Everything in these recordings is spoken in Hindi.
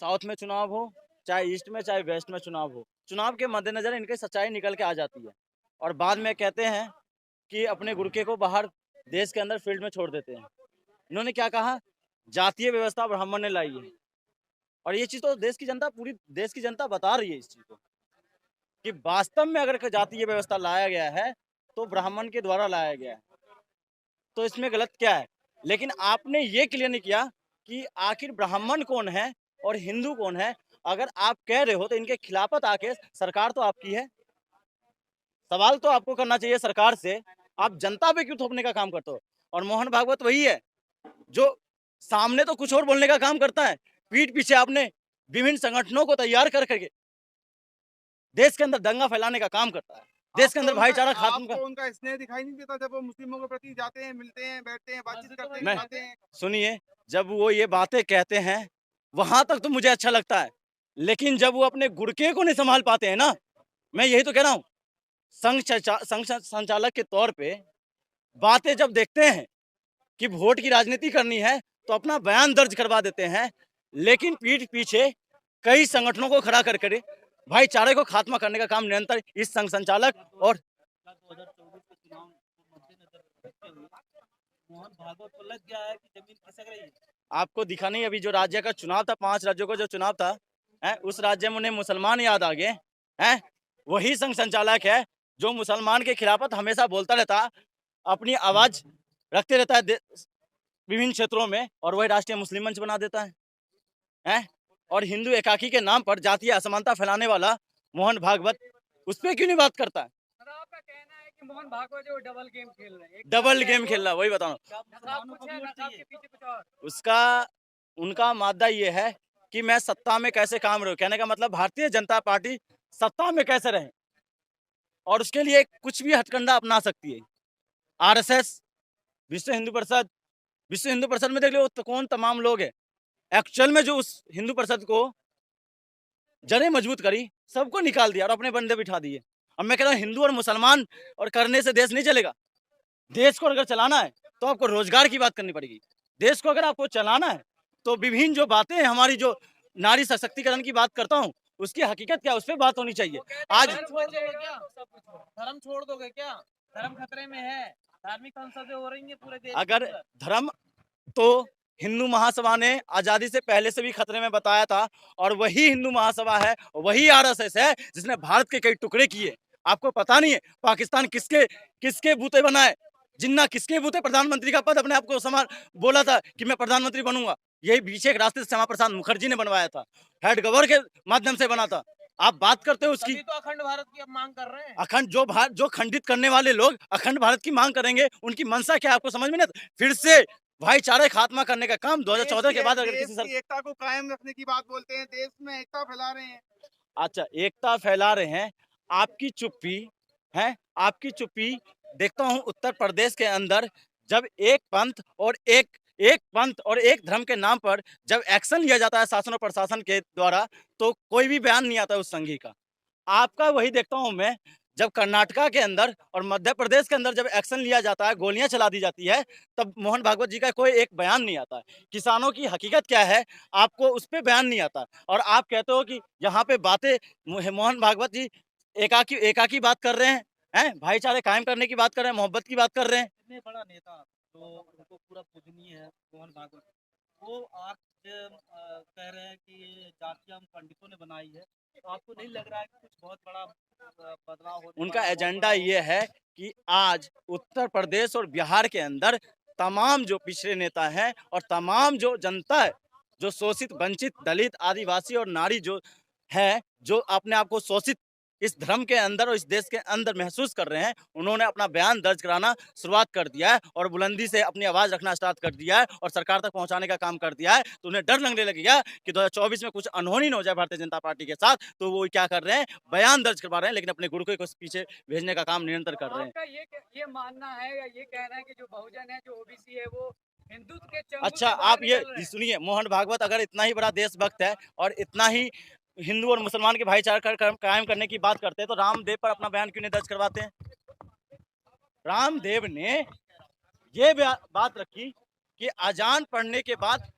साउथ में चुनाव हो, चाहे ईस्ट में, चाहे वेस्ट में चुनाव हो, चुनाव के मद्देनजर इनकी सच्चाई निकल के आ जाती है और बाद में कहते हैं कि अपने गुरके को बाहर देश के अंदर फील्ड में छोड़ देते हैं। इन्होंने क्या कहा? जातीय व्यवस्था ब्राह्मण ने लाई है और ये चीज तो देश की जनता, पूरी देश की जनता बता रही है इस चीज को कि वास्तव में अगर जातीय व्यवस्था लाया गया है तो ब्राह्मण के द्वारा लाया गया है, तो इसमें गलत क्या है? लेकिन आपने ये क्लियर नहीं किया कि आखिर ब्राह्मण कौन है और हिंदू कौन है। अगर आप कह रहे हो तो इनके खिलाफत आके, सरकार तो आपकी है, सवाल तो आपको करना चाहिए सरकार से, आप जनता पे क्यों थोपने का काम करते हो? और मोहन भागवत वही है जो सामने तो कुछ और बोलने का काम करता है, पीठ पीछे आपने विभिन्न संगठनों को तैयार कर करके देश के अंदर दंगा फैलाने का काम करता है, देश के अंदर भाईचारा खत्म का। उनका स्नेह दिखाई नहीं देता जब वो मुस्लिमों के प्रति जाते हैं, मिलते हैं, बैठते हैं, बातचीत करते मैं हैं, खाते हैं? सुनिए, जब वो ये बातें कहते हैं वहां तक तो मुझे अच्छा लगता है, लेकिन जब वो अपने गुड़के को नहीं संभाल पाते हैं ना, मैं यही तो कह रहा हूँ, संघ संचालक के तौर पे बातें जब देखते हैं कि वोट की राजनीति करनी है तो अपना बयान दर्ज करवा देते हैं, लेकिन पीठ पीछे कई संगठनों को खड़ा कर भाईचारे को खात्मा करने का काम निरंतर इस संघ संचालक और 2024 के चुनाव को मद्देनजर रखते हुए मोहन भागवत को लग गया है कि जमीन खिसक रही है। आपको दिखा नहीं, अभी जो राज्य का चुनाव था, 5 राज्यों का जो चुनाव था, उस राज्य में उन्हें मुसलमान याद आ गए हैं। वही संघ संचालक है जो मुसलमान के खिलाफत हमेशा बोलता रहता, अपनी आवाज रखते रहता है विभिन्न क्षेत्रों में, और वही राष्ट्रीय मुस्लिम मंच बना देता है। और हिंदू एकाकी के नाम पर जातीय असमानता फैलाने वाला मोहन भागवत उस पर क्यों नहीं बात करता है? आपका कहना है कि मोहन भागवत जो डबल गेम खेल रहे हैं, डबल गेम खेल रहा है, वही बताओ। उसका उनका मादा ये है कि मैं सत्ता में कैसे काम रहूं, कहने का मतलब भारतीय जनता पार्टी सत्ता में कैसे रहे, और उसके लिए कुछ भी हथकंडा अपना सकती है। आरएसएस, विश्व हिंदू परिषद, विश्व हिंदू परिषद में देख लो तो कौन तमाम लोग है एक्चुअल में जो उस हिंदू परिषद को जड़ें मजबूत करी, सबको निकाल दिया और अपने बंदे बिठा दिए। अब मैं कह रहा हूँ हिंदू और मुसलमान और करने से देश नहीं चलेगा। देश को अगर चलाना है तो आपको रोजगार की बात करनी पड़ेगी। देश को अगर आपको चलाना है तो विभिन्न जो बातें हैं, हमारी जो नारी सशक्तिकरण की बात करता हूँ, उसकी हकीकत क्या, उस पर बात होनी चाहिए। आज धर्म छोड़ दोगे क्या? धर्म खतरे में है, धार्मिक संसदें हो रही है पूरे देश। अगर धर्म, तो हिंदू महासभा ने आजादी से पहले से भी खतरे में बताया था, और वही हिंदू महासभा है, वही आरएसएस है जिसने भारत के कई टुकड़े किए। आपको पता नहीं है पाकिस्तान किसके किसके बूते बनाए, जिन्ना किसके बूते प्रधानमंत्री का पद अपने आप को संभाल, बोला था कि मैं प्रधानमंत्री बनूंगा, यही पीछे एक रास्ते से श्यामा प्रसाद मुखर्जी ने बनवाया था, हेड गवर्नर के माध्यम से बना था। आप बात करते हो उसकी, तो अखंड भारत की अब मांग कर रहे हैं। अखंड जो खंडित करने वाले लोग अखंड भारत की मांग करेंगे, उनकी मंशा क्या आपको समझ में नहीं? फिर से भाईचारे खात्मा करने का काम 2014 के बाद अगर किसी की एकता को कायम रखने की बात बोलते हैं, देश में एकता फैला रहे हैं। अच्छा, एकता फैला रहे हैं, आपकी चुप्पी है, आपकी चुप्पी देखता हूं उत्तर प्रदेश के अंदर, जब एक पंथ और एक धर्म के नाम पर जब एक्शन लिया जाता है शासन और प्रशासन के द्वारा, तो कोई भी बयान नहीं आता उस संघी का। आपका वही देखता हूं मैं, जब कर्नाटका के अंदर और मध्य प्रदेश के अंदर जब एक्शन लिया जाता है, गोलियां चला दी जाती है, तब मोहन भागवत जी का कोई एक बयान नहीं आता है। किसानों की हकीकत क्या है, आपको उस पर बयान नहीं आता, और आप कहते हो कि यहाँ पे बातें मोहन भागवत जी एकाकी बात कर रहे हैं, भाईचारे कायम करने की बात कर रहे हैं, मोहब्बत की बात कर रहे हैं। इतने बड़ा नेता तो उनको पूरा पूजनीय है मोहन भागवत, वो आज कह रहे हैं कि ये जातियां हम पंडितों ने बनाई है, तो आपको नहीं लग रहा है कि कुछ बहुत बड़ा बदलाव होने उनका वाला है? एजेंडा ये है कि आज उत्तर प्रदेश और बिहार के अंदर तमाम जो पिछड़े नेता हैं और तमाम जो जनता है, जो शोषित, वंचित, दलित, आदिवासी और नारी जो है, जो अपने आप को शोषित इस धर्म के अंदर और इस देश के अंदर महसूस कर रहे हैं, उन्होंने अपना बयान दर्ज कराना शुरुआत कर दिया है और बुलंदी से अपनी आवाज रखना स्टार्ट कर दिया है और सरकार तक पहुंचाने का काम कर दिया है। तो उन्हें डर लगने लग गया कि 2024 में कुछ अनहोनी न हो जाए भारतीय जनता पार्टी के साथ, तो वो क्या कर रहे हैं, बयान दर्ज करवा रहे हैं, लेकिन अपने गुरुकुल को पीछे भेजने का काम निरंतर कर रहे हैं। आपका ये मानना है या ये कहना है कि जो बहुजन है, जो ओबीसी है, वो हिंदू अच्छा, आप ये सुनिए, मोहन भागवत अगर इतना ही बड़ा देशभक्त है और इतना ही हिंदू और मुसलमान के भाईचारा कायम करने की बात करते हैं, तो रामदेव पर अपना बयान क्यों नहीं दर्ज करवाते हैं? रामदेव ने ये बात रखी कि अजान पढ़ने के बाद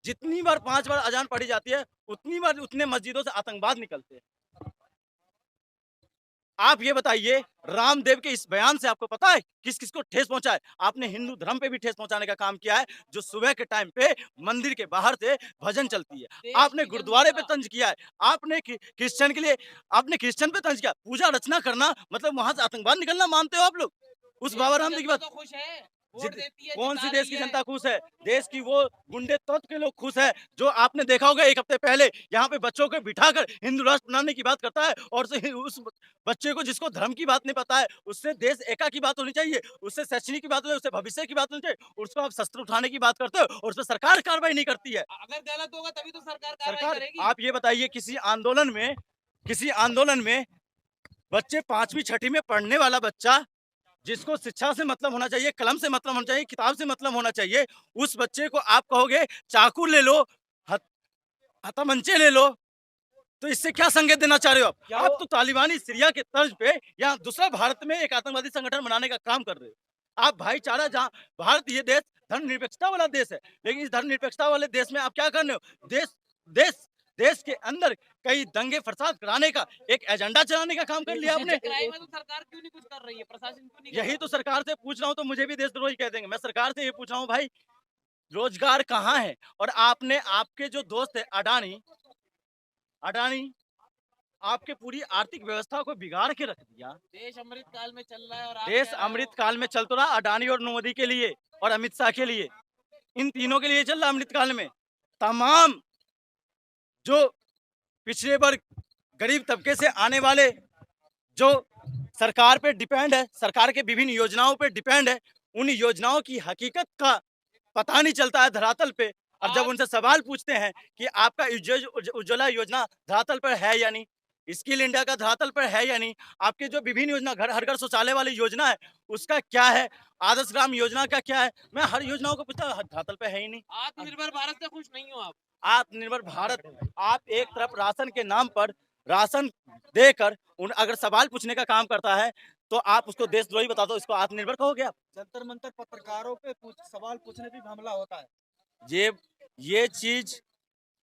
जितनी बार 5 बार अजान पढ़ी जाती है, उतनी बार उतने मस्जिदों से आतंकवाद निकलते हैं। आप ये बताइए, रामदेव के इस बयान से आपको पता है किस किस को ठेस पहुंचा है? आपने हिंदू धर्म पे भी ठेस पहुंचाने का काम किया है, जो सुबह के टाइम पे मंदिर के बाहर से भजन चलती है। आपने गुरुद्वारे पे तंज किया है, आपने क्रिश्चियन के लिए आपने क्रिश्चियन पे तंज किया। पूजा अर्चना करना मतलब वहां से आतंकवाद निकलना मानते हो आप लोग? उस बाबा रामदेव की बात खुश है, वोट जित- देती है, कौन सी जिता देश रही की है। जनता खुश है? देश की वो गुंडे तत्व के लोग खुश है, जो आपने देखा होगा एक हफ्ते पहले यहाँ पे बच्चों को बिठाकर हिंदू राष्ट्र बनाने की बात करता है, और उस बच्चे को, जिसको धर्म की बात नहीं पता है, उससे देश एका की बात होनी चाहिए, उससे शैक्षणिक की बात होनी चाहिए, उससे भविष्य की बात होनी चाहिए, उसको आप शस्त्र उठाने की बात करते हो और उस पर सरकार कार्रवाई नहीं करती है। अगर गलत होगा तभी तो सरकार कार्रवाई सरकार, करेगी। आप ये बताइए, किसी आंदोलन में बच्चे 5वीं 6वीं में पढ़ने वाला बच्चा, जिसको शिक्षा से मतलब होना चाहिए, कलम से मतलब होना चाहिए, किताब से मतलब होना चाहिए, उस बच्चे को आप कहोगे चाकू ले लो, हथमंचे ले लो, तो इससे क्या संकेत देना चाह रहे हो आप? आप तो तालिबानी सीरिया के तर्ज पे यहाँ दूसरा भारत में एक आतंकवादी संगठन बनाने का काम कर रहे हो। आप भाईचारा, जहाँ भारत ये देश धर्मनिरपेक्षता वाला देश है, लेकिन इस धर्मनिरपेक्षता वाले देश में आप क्या कर रहे हो? देश देश के अंदर कई दंगे फसाद कराने का एक एजेंडा चलाने का काम कर लिया आपने। क्राइम है तो सरकार क्यों नहीं कुछ कर रही है, प्रशासन क्यों नहीं कर यही रहा? तो सरकार से पूछ रहा हूँ, तो मुझे भी देशद्रोही कह देंगे। मैं सरकार से ये पूछ रहा हूँ, भाई रोजगार कहाँ है? और आपने, आपके जो दोस्त है अडानी आपके पूरी आर्थिक व्यवस्था को बिगाड़ के रख दिया। देश अमृत काल में चल रहा है और आप देश कह रहे हो- अमृत काल में चल तो रहा अडानी और मोदी के लिए और अमित शाह के लिए, इन तीनों के लिए चल रहा अमृत काल में। तमाम जो पिछड़े वर्ग, गरीब तबके से आने वाले, जो सरकार पे डिपेंड है, सरकार के विभिन्न योजनाओं पे डिपेंड है, उन योजनाओं की हकीकत का पता नहीं चलता है धरातल पे। और जब उनसे सवाल पूछते हैं कि आपका उज्ज्वला योजना धरातल पर है या नहीं, स्किल इंडिया का धरातल पर है या नहीं, आपके जो विभिन्न योजना, घर हर घर शौचालय वाली योजना है, उसका क्या है, आदर्श ग्राम योजना का क्या है, मैं हर योजनाओं को पूछता, धरातल पर है ही नहीं। आत्मनिर्भर भारत से खुश नहीं हो आप। आत्मनिर्भर भारत, आप एक तरफ राशन के नाम पर राशन देकर उन अगर सवाल पूछने का काम करता है, तो आप उसको देशद्रोही बता दो, इसको आत्मनिर्भर कहोगे आप? जंतर मंतर पत्रकारों पे सवाल पूछने पे भी हमला होता है। ये चीज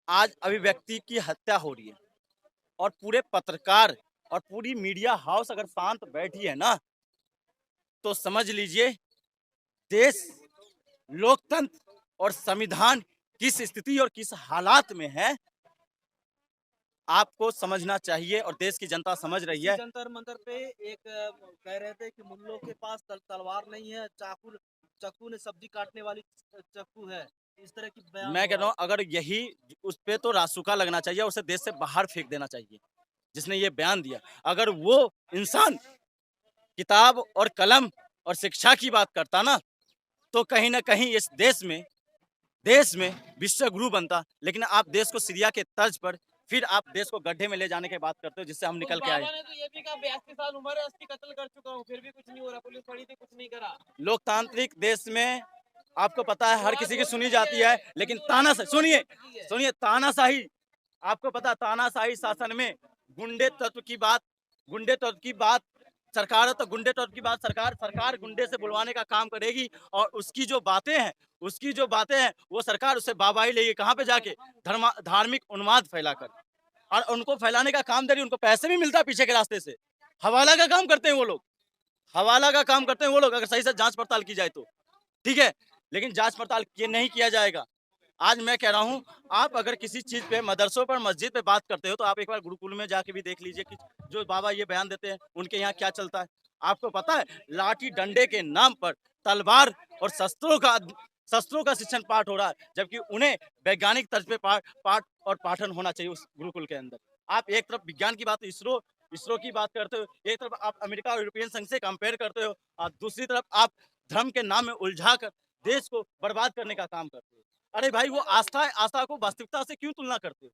आज अभिव्यक्ति की हत्या हो रही है, और पूरे पत्रकार और पूरी मीडिया हाउस अगर शांत बैठी है ना, तो समझ लीजिए देश, लोकतंत्र और संविधान किस स्थिति और किस हालात में है, आपको समझना चाहिए, और देश की जनता समझ रही है। जंतर मंतर पे एक कह रहे थे कि मुल्लों के पास तलवार नहीं है, चाकू ने सब्जी काटने वाली चाकू है, इस तरह की बयान मैं हो कह रहा रहा हूँ, अगर यही, उस पे तो रासुका लगना चाहिए, उसे देश से बाहर फेंक देना चाहिए, जिसने ये बयान दिया। अगर वो इंसान किताब और कलम और शिक्षा की बात करता ना, तो कहीं ना कहीं इस देश में विश्व गुरु बनता। लेकिन आप देश को सीरिया के तर्ज पर, फिर आप देश को गड्ढे में ले जाने की बात करते हो, जिससे हम निकल के आए। बाबा ने तो ये भी कहा 82 साल उम्र है, 80 कत्ल कर चुका हूँ, फिर भी कुछ नहीं हो रहा, पुलिस खड़ी थी, कुछ नहीं करा। लोकतांत्रिक देश में आपको पता है हर किसी की सुनी जाती है, लेकिन सुनिए तानाशाही, आपको पता, तानाशाही शासन में गुंडे तत्व की बात सरकार है, तो गुंडे तत्व की बात सरकार गुंडे से बुलवाने का काम करेगी, और उसकी जो बातें हैं वो सरकार उससे बाबाई लेगी, कहाँ पे जाके? धार्मिक उन्माद फैलाकर, और उनको फैलाने का काम दे रही, उनको पैसे भी मिलता है पीछे के रास्ते से। हवाला का काम करते हैं वो लोग, अगर सही से जांच पड़ताल की जाए तो ठीक है, लेकिन जांच पड़ताल ये नहीं किया जाएगा। आज मैं कह रहा हूं, आप अगर किसी चीज पे, मदरसों पर, मस्जिद पे बात करते हो, तो आप एक बार गुरुकुल में जाके भी देख लीजिए कि जो बाबा ये बयान देते हैं उनके यहाँ क्या चलता है। आपको पता है, लाठी डंडे के नाम पर तलवार और शस्त्रों का शिक्षण पाठ हो रहा है, जबकि उन्हें वैज्ञानिक तर्ज पे पाठ और पाठन होना चाहिए उस गुरुकुल के अंदर। आप एक तरफ विज्ञान की बात, इसरो की बात करते हो, एक तरफ आप अमेरिका और यूरोपियन संघ से कंपेयर करते हो, और दूसरी तरफ आप धर्म के नाम में उलझा कर देश को बर्बाद करने का काम करते हो। अरे भाई, वो आस्था है, आस्था को वास्तविकता से क्यों तुलना करते हो?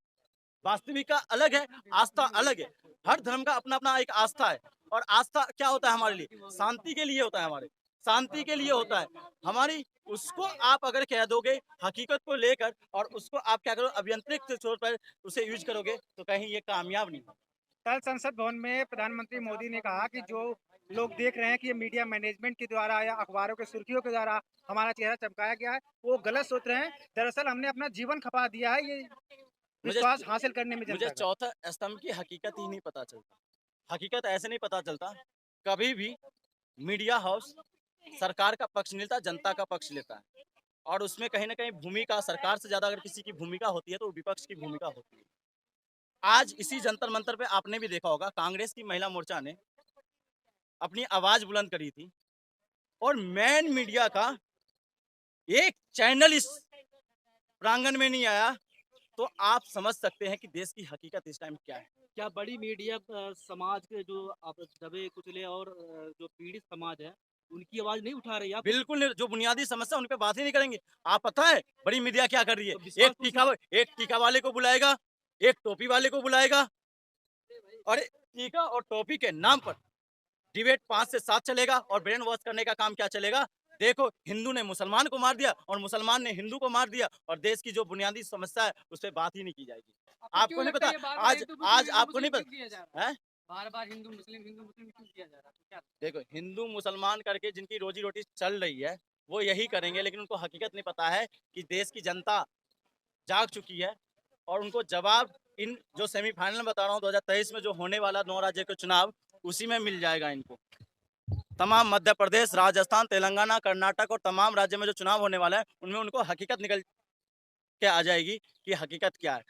वास्तविकता अलग है, आस्था अलग है। हर धर्म का अपना अपना एक आस्था है, और आस्था क्या होता है हमारे लिए? शांति के लिए होता है हमारे। शांति के लिए होता है हमारी। उसको आप अगर कह दोगे हकीकत को लेकर और उसको आप क्या करो अभियंत्रिक के तौर पर उसे यूज करोगे तो कहीं ये कामयाब नहीं होगा। कल संसद भवन में प्रधानमंत्री मोदी ने कहा कि जो लोग देख रहे हैं कि ये मीडिया मैनेजमेंट के द्वारा या अखबारों के सुर्खियों के द्वारा हमारा चेहरा चमकाया गया है, वो गलत सोच रहे हैं। दरअसल हमने अपना जीवन खपा दिया है ये विश्वास हासिल करने में जनता मुझे का। चौथा स्तंभ की हकीकत ही नहीं पता चलता। हकीकत ऐसे नहीं पता चलता। कभी भी मीडिया हाउस सरकार का पक्ष नहीं लेता, जनता का पक्ष लेता है और उसमें कहीं ना कहीं भूमिका सरकार से ज्यादा अगर किसी की भूमिका होती है तो विपक्ष की भूमिका होती है। आज इसी जंतर मंतर पे आपने भी देखा होगा कांग्रेस की महिला मोर्चा ने अपनी आवाज बुलंद करी थी और मेन मीडिया का एक चैनल इस प्रांगण में नहीं आया, तो आप समझ सकते हैं कि देश की हकीकत इस टाइम क्या है। क्या बड़ी मीडिया समाज के जो आप दबे कुचले और जो पीड़ित समाज है उनकी आवाज नहीं उठा रही? आप बिल्कुल नहीं, जो बुनियादी समस्या उन पे बात ही नहीं करेंगे। आप पता है बड़ी मीडिया क्या कर रही है? तो विश्वास एक टीका वाले को बुलाएगा, एक टोपी वाले को बुलाएगा और टीका और टोपी के नाम पर डिबेट 5 से 7 चलेगा और ब्रेन वॉश करने का काम क्या चलेगा? देखो हिंदू ने मुसलमान को मार दिया और मुसलमान ने हिंदू को मार दिया और देश की जो बुनियादी समस्या है उस पर बात ही नहीं की जाएगी। आपको नहीं पता आज आपको नहीं पता है? बार बार हिंदू मुस्लिम क्यों किया जा रहा है? क्या देखो हिंदू मुसलमान करके जिनकी रोजी रोटी चल रही है वो यही करेंगे, लेकिन उनको हकीकत नहीं पता है कि देश की जनता जाग चुकी है और उनको जवाब इन जो सेमीफाइनल बता रहा हूँ 2023 में जो होने वाला 9 राज्य के चुनाव उसी में मिल जाएगा इनको। तमाम मध्य प्रदेश, राजस्थान, तेलंगाना, कर्नाटक और तमाम राज्य में जो चुनाव होने वाला है उनमें उनको हकीकत निकल के आ जाएगी कि हकीकत क्या है।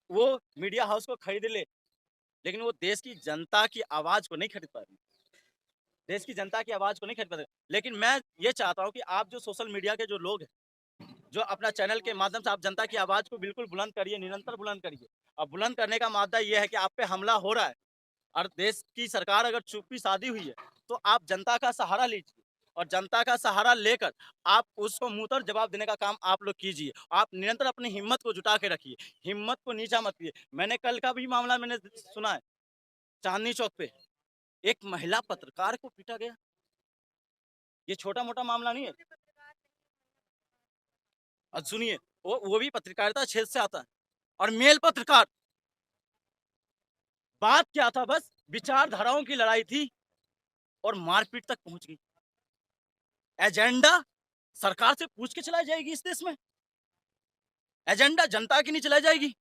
वो मीडिया हाउस को खरीद ले लेकिन वो देश की जनता की आवाज को नहीं खरीद पा रही, देश की जनता की आवाज को नहीं खरीद पा रही। लेकिन मैं ये चाहता हूँ कि आप जो सोशल मीडिया के जो लोग हैं जो अपना चैनल के माध्यम से आप जनता की आवाज को बिल्कुल बुलंद करिए, निरंतर बुलंद करिए। अब बुलंद करने का मादा ये है कि आप पे हमला हो रहा है और देश की सरकार अगर चुप्पी साधी हुई है तो आप जनता का सहारा लीजिए और जनता का सहारा लेकर आप उसको मुंह तर जवाब देने का काम आप लोग कीजिए। आप निरंतर अपनी हिम्मत को जुटा के रखिए, हिम्मत को नीचा मत कीजिए। मैंने कल का भी मामला मैंने सुना है, चांदनी चौक पे एक महिला पत्रकार को पीटा गया। ये छोटा मोटा मामला नहीं है। और सुनिए वो भी पत्रकारिता क्षेत्र से आता है और मेल पत्रकार। बात क्या था, बस विचारधाराओं की लड़ाई थी और मारपीट तक पहुंच गई। एजेंडा सरकार से पूछ के चलाई जाएगी इस देश में, एजेंडा जनता की नहीं चलाई जाएगी।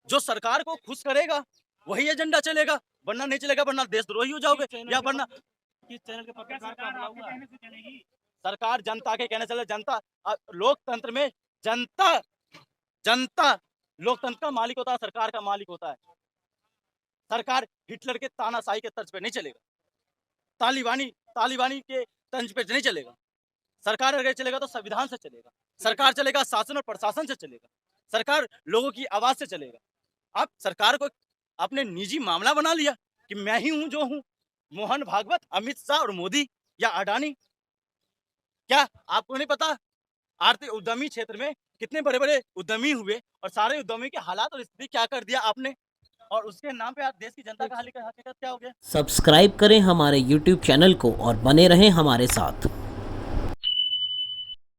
जो सरकार को खुश करेगा वही एजेंडा चलेगा, वरना नहीं चलेगा, वरना देशद्रोही हो जाओगे या वरना किस चैनल के पत्रकार का हमला हुआ है? सरकार जनता के कहने चले। जनता लोकतंत्र में जनता लोकतंत्र का मालिक होता है, सरकार का मालिक होता है। सरकार हिटलर के तानाशाही के तर्ज पे नहीं चलेगा, तालिबानी के तंज पे नहीं चलेगा। सरकार अगर चलेगा तो संविधान से चलेगा, सरकार चलेगा शासन और प्रशासन से चलेगा, सरकार लोगों की आवाज से चलेगा। आप सरकार को अपने निजी मामला बना लिया कि मैं ही हूं जो हूं, मोहन भागवत, अमित शाह और मोदी या अडानी। क्या आपको नहीं पता आर्थिक उद्यमी क्षेत्र में कितने बड़े बड़े उद्यमी हुए और सारे उद्यमी के हालात और स्थिति क्या कर दिया आपने, और उसके नाम पे आप देश की जनता का हकीकत क्या हो गया। सब्सक्राइब करें हमारे YouTube चैनल को और बने रहें हमारे साथ।